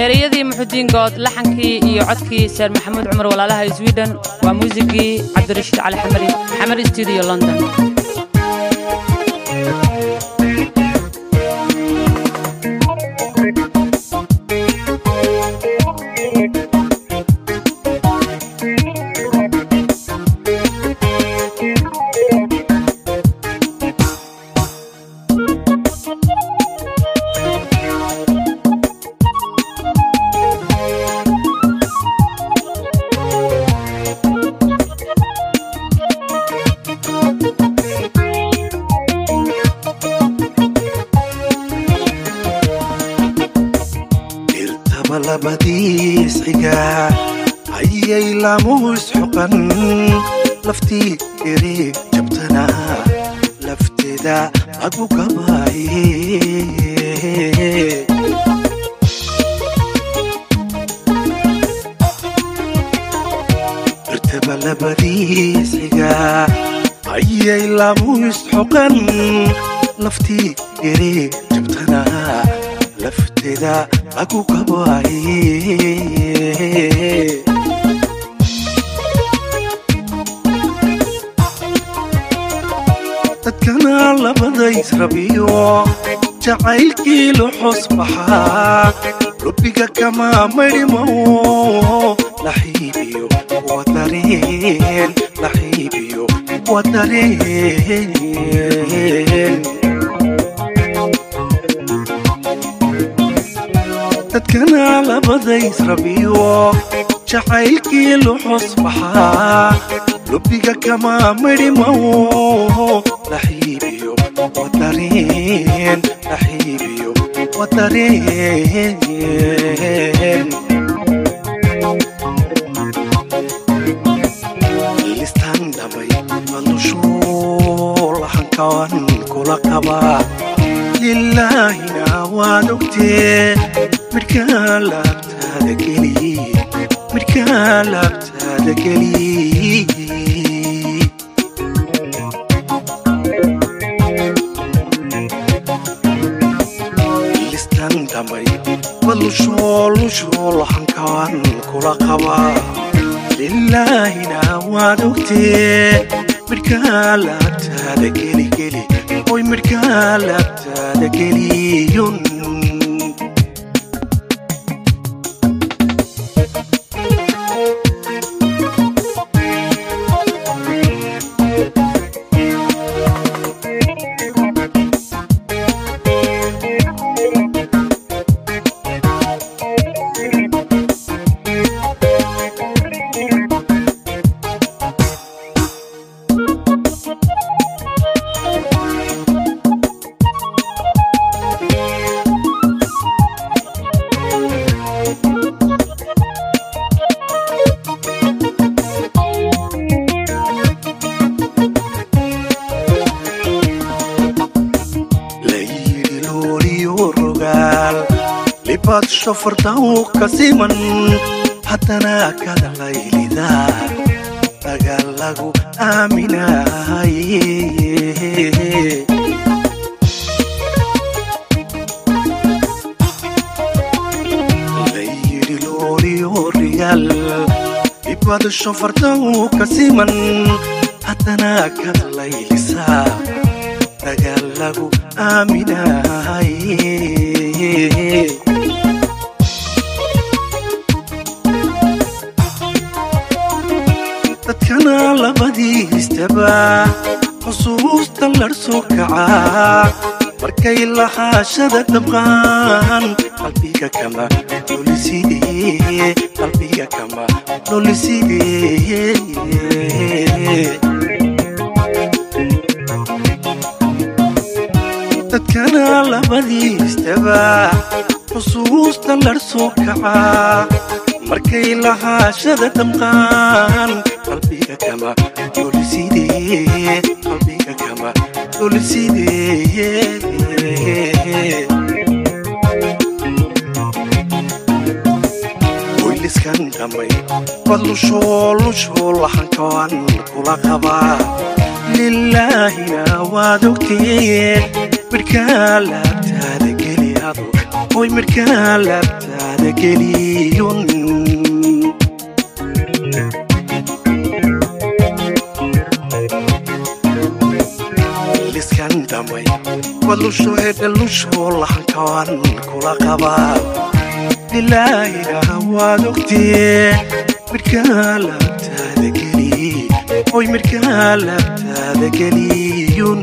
ereyadii Muxudiin Good laxankii iyo codkii Sir Maxamuud Cumar walaalaha Sweden waa muusigii Cabdirashiid Cali Xamari Studio London labadiis xiga ayay laamuus xuqan laftii erig jabtana lafteeda lagu gabaayay irtaba labadiis xiga ayay laamuus xuqan laftii erig jabtana lafteeda lagu gabaayay dadkana labadays rabiyo jacaylkii luxus baxaa lubiga kama marimo laxiibiyo wadareen laxiibiyo wadareen dadkana labadays rabiyo jacaylkii luxus baxaa lubiga kama marimo laxiibiyo wadareen laxiibiyo wadareen listan dhamay noloshoo lahankawan kula qabaa lillaahina waad ogtee midkaa laabtaada geli midkaa laabtaada geli listan dhamay walushoo lahankawan kula qabaa lillaahina waad ogtee midkaa laabtaada geli geli oy midkaa laabtaada geliyun libad shofartahu kasiman haddana kada laylida dagaal lagu aaminaay layidhi looriyo riyaal libad shofartahu kasiman haddana kada laylisa dagaal lagu aaminaay dadkana labadiistaba xusuusta larsoo kacaa markay lahaashada dabqaan qalbiga kama noolisidee qalbiga kama noolisidee dadkana labadiistaba xusuusta larsoo kacaa markay lahaashada dabqaan qalbiga kama noolisidee qalbiga kama noolisidee wiiliskan dhamay walushoo lahankawan kula qabaa lillaahina waad ogtee midkaa laabtaada geli ado oy markaa laabtaada geliyun liskan damay wadlusho hedhalusho lahankaan kula qabaa ilaahiga waad ogtee markaa laabtaada geliy oy markaa laabtaada geliyun